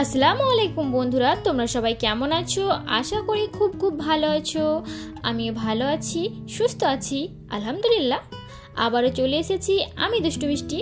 আসসালামু আলাইকুম বন্ধুরা, তোমরা সবাই কেমন আছো? আশা করি খুব খুব ভালো আছো। আমিও ভালো আছি, সুস্থ আছি, আলহামদুলিল্লাহ। আবারও চলে এসেছি আমি দুষ্টু মিষ্টি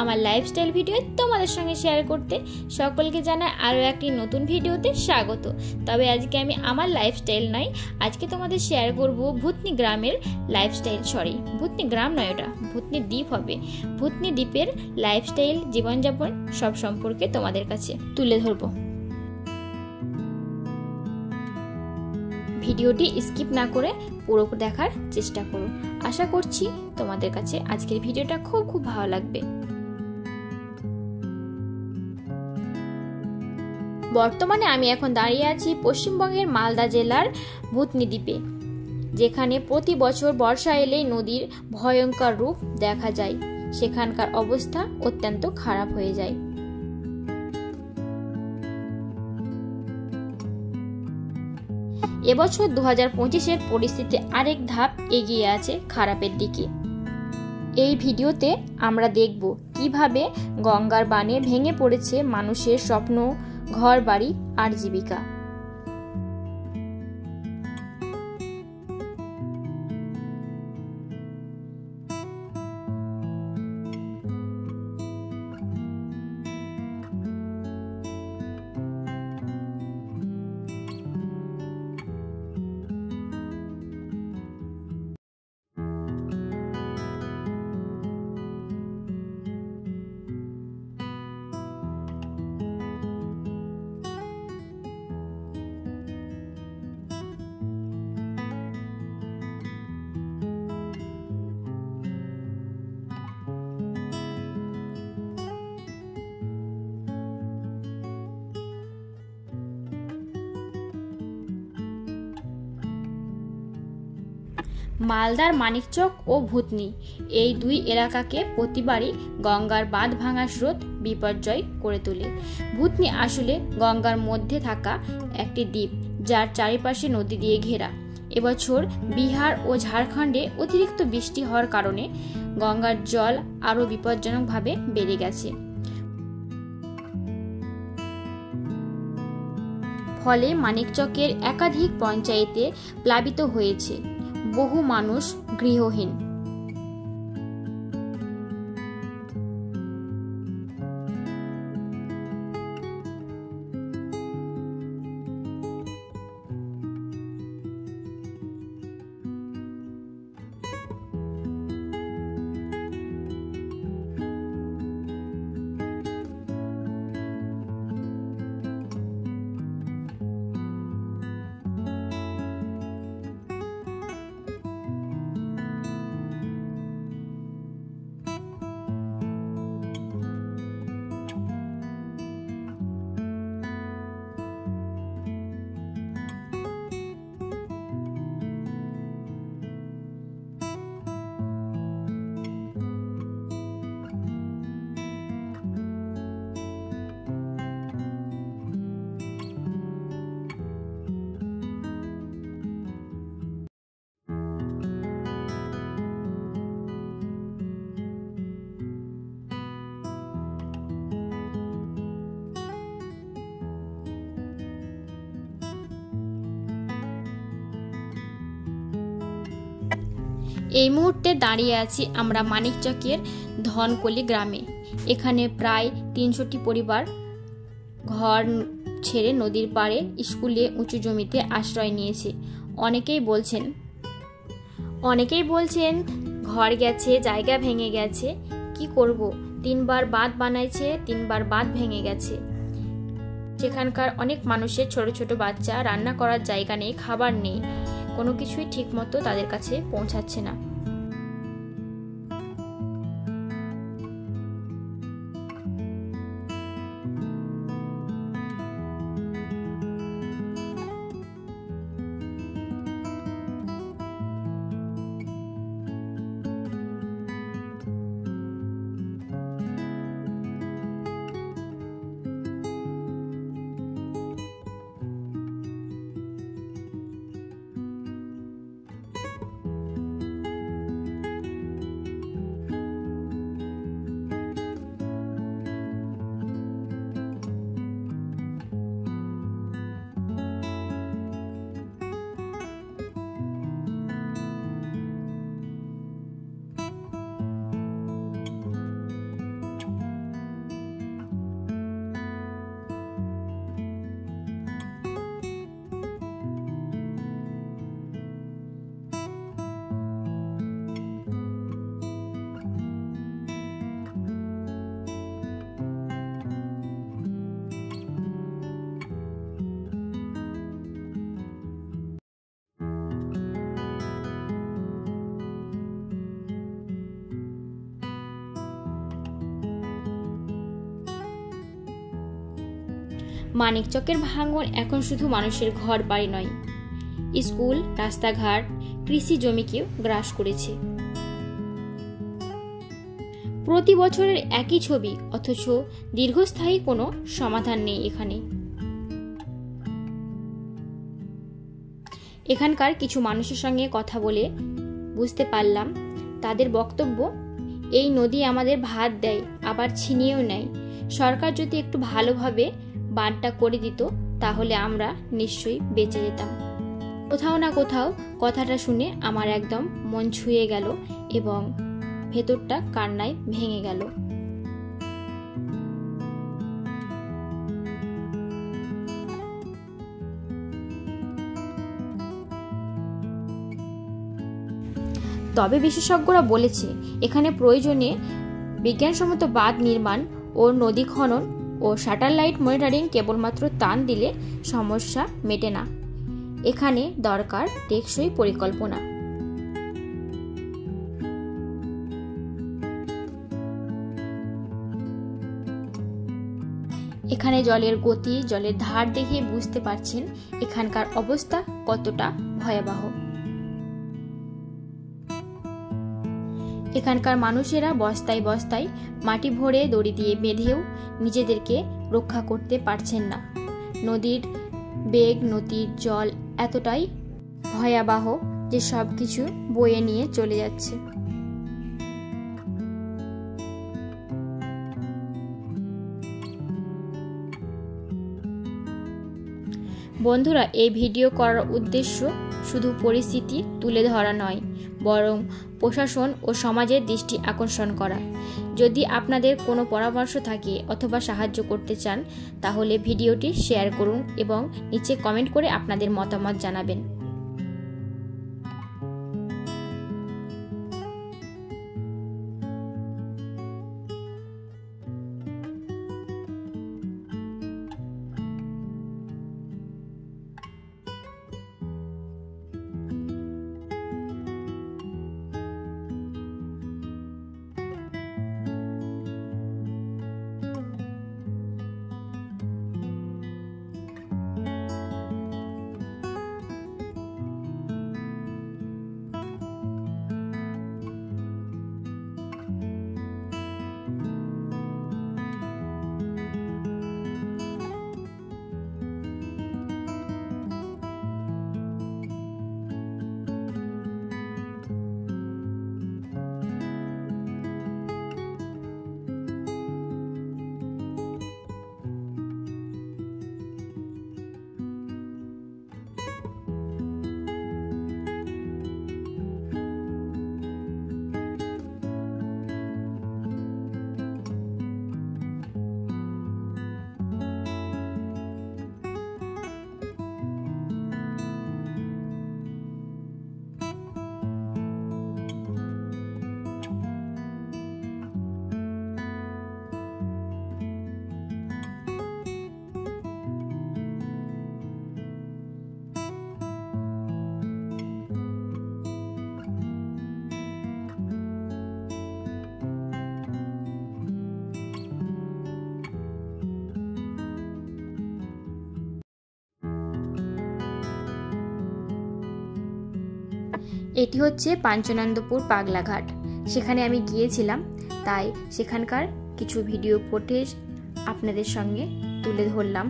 আমার লাইফস্টাইল ভিডিও তোমাদের সঙ্গে শেয়ার করতে। সকলকে জানাই আরও একটি নতুন ভিডিওতে স্বাগত। তবে আজকে আমি আমার লাইফস্টাইল নয়, আজকে তোমাদের শেয়ার করব ভূতনি গ্রামের লাইফস্টাইল। ভূতনি গ্রাম নয়, ওটা ভূতনি দ্বীপ হবে। ভূতনি দ্বীপের লাইফস্টাইল, জীবনযাপন সব সম্পর্কে তোমাদের কাছে তুলে ধরবো। ভিডিওটি স্কিপ না করে পুরো দেখার চেষ্টা করো। আশা করছি তোমাদের কাছে আজকের ভিডিওটা খুব খুব ভালো লাগবে। বর্তমানে আমি এখন দাঁড়িয়ে আছি পশ্চিমবঙ্গের মালদা জেলার ভূতনি দ্বীপে, যেখানে প্রতি বছর বর্ষা এলেই নদীর ভয়ঙ্কর রূপ দেখা যায়। সেখানকার অবস্থা অত্যন্ত খারাপ হয়ে যায়। এবছর 2025-এর পরিস্থিতি আরেক ধাপ এগিয়ে আছে খারাপের দিকে। এই ভিডিওতে আমরা দেখব কিভাবে গঙ্গার বানে ভেঙে পড়েছে মানুষের স্বপ্ন, ঘর বাড়ি আর জীবিকা। মালদার মানিকচক ও ভূতনি এই দুই এলাকাকে প্রতিবারই গঙ্গার বাঁধ ভাঙা স্রোত বিপর্যয় করে তোলে। ভূতনি আসলে গঙ্গার মধ্যে থাকা একটি দ্বীপ, যার চারিপাশে নদী দিয়ে ঘেরা। এবছর বিহার ও ঝাড়খণ্ডে অতিরিক্ত বৃষ্টি হওয়ার কারণে গঙ্গার জল আরও বিপজ্জনকভাবে বেড়ে গেছে। ফলে মানিকচকের একাধিক পঞ্চায়েতে প্লাবিত হয়েছে, বহু মানুষ গৃহহীন। এই মুহূর্তে দাঁড়িয়ে আছি আমরা মানিকচকের ধনকলি গ্রামে। এখানে প্রায় 300টি পরিবার ঘর ছেড়ে নদীর পাড়ে, স্কুলে, উঁচু জমিতে আশ্রয় নিয়েছে। অনেকেই বলছেন ঘর গেছে, জায়গা ভেঙে গেছে, কি করব, 3বার বাঁধ বানাইছে, 3বার বাঁধ ভেঙে গেছে। সেখানকার অনেক মানুষের ছোট ছোট বাচ্চা, রান্না করার জায়গা নেই, খাবার নেই, কোনো কিছুই ঠিক মতো তাদের কাছে পৌঁছাচ্ছে না। মানিকচকের ভাঙন এখন শুধু মানুষের ঘর বাড়ি নয়, স্কুল, রাস্তাঘাট, কৃষি জমিকেও গ্রাস করেছে। প্রতি বছরের একই ছবি, অথচ দীর্ঘস্থায়ী কোনো সমাধান নেই এখানে। এখানকার কিছু মানুষের সঙ্গে কথা বলে বুঝতে পারলাম, তাদের বক্তব্য, এই নদী আমাদের ভাত দেয়, আবার ছিনিয়েও নেয়। সরকার যদি একটু ভালোভাবে বাঁধটা করে দিত, তাহলে আমরা নিশ্চয়ই বেঁচে যেতাম। কোথাও না কোথাও কথাটা শুনে আমার একদম মন ছুঁয়ে গেল এবং ভেতরটা কান্নায় ভেঙে গেল। তবে বিশেষজ্ঞরা বলেছে, এখানে প্রয়োজনে বিজ্ঞানসম্মত বাঁধ নির্মাণ ও নদী খনন ও স্যাটেলাইট মনিটরিং কেবলমাত্র টান দিলে সমস্যা মেটে না। এখানে দরকার টেকসই পরিকল্পনা। এখানে জলের গতি, জলের ধার দেখে বুঝতে পারছেন এখানকার অবস্থা কতটা ভয়াবহ। এখানকার মানুষেরা বস্তায় বস্তায় মাটি ভরে দড়ি দিয়ে বেঁধেও নিজেদেরকে রক্ষা করতে পারছেন না। নদীর বেগ, নদীর জল এতটাই ভয়াবহ যে সবকিছু বয়ে নিয়ে চলে যাচ্ছে। বন্ধুরা, এই ভিডিও করার উদ্দেশ্য শুধু পরিস্থিতি তুলে ধরা নয়, বরং প্রশাসন ও সমাজের দৃষ্টি আকর্ষণ করা। যদি আপনাদের কোনো পরামর্শ থাকে অথবা সাহায্য করতে চান, তাহলে ভিডিওটি শেয়ার করুন এবং নিচে কমেন্ট করে আপনাদের মতামত জানাবেন। এটি হচ্ছে পাঞ্চনন্দপুর পাগলাঘাট। সেখানে আমি গিয়েছিলাম, তাই সেখানকার কিছু ভিডিও ফুটেজ আপনাদের সঙ্গে তুলে ধরলাম।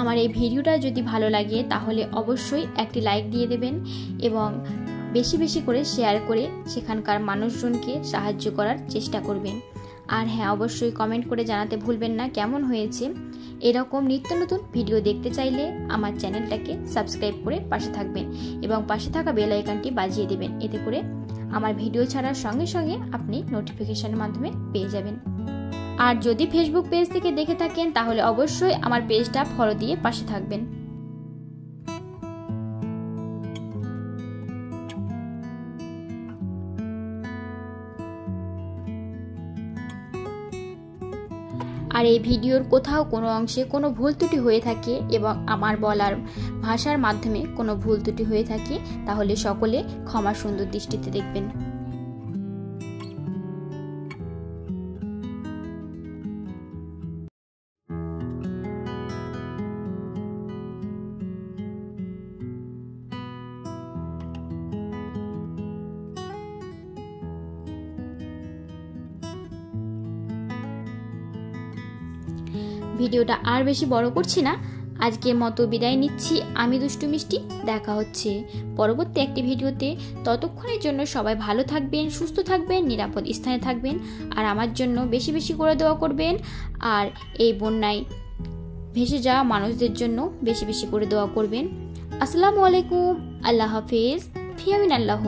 আমার এই ভিডিওটা যদি ভালো লাগে তাহলে অবশ্যই একটি লাইক দিয়ে দেবেন এবং বেশি বেশি করে শেয়ার করে সেখানকার মানুষজনকে সাহায্য করার চেষ্টা করবেন। আর হ্যাঁ, অবশ্যই কমেন্ট করে জানাতে ভুলবেন না কেমন হয়েছে। এরকম নিত্য নতুন ভিডিও দেখতে চাইলে আমার চ্যানেলটাকে সাবস্ক্রাইব করে পাশে থাকবেন এবং পাশে থাকা বেল আইকনটি বাজিয়ে দেবেন। এতে করে আমার ভিডিও ছাড়ার সঙ্গে সঙ্গে আপনি নোটিফিকেশনের মাধ্যমে পেয়ে যাবেন। আর যদি ফেসবুক পেজ থেকে দেখে থাকেন তাহলে অবশ্যই আমার পেজটা ফলো দিয়ে পাশে থাকবেন। আর এই ভিডিওর কোথাও কোনো অংশে কোনো ভুল ত্রুটি হয়ে থাকে এবং আমার বলার ভাষার মাধ্যমে কোনো ভুল ত্রুটি হয়ে থাকে তাহলে সকলে ক্ষমা সুন্দর দৃষ্টিতে দেখবেন। ভিডিওটা আর বেশি বড় করছি না, আজকের মতো বিদায় নিচ্ছি। আমি দুষ্টু মিষ্টি। দেখা হচ্ছে পরবর্তী একটি ভিডিওতে। ততক্ষণের জন্য সবাই ভালো থাকবেন, সুস্থ থাকবেন, নিরাপদ স্থানে থাকবেন আর আমার জন্য বেশি বেশি করে দোয়া করবেন। আর এই বন্যায় ভেসে যাওয়া মানুষদের জন্য বেশি বেশি করে দোয়া করবেন। আসসালামু আলাইকুম। আল্লাহ হাফেজ। ফি আমিন আল্লাহ।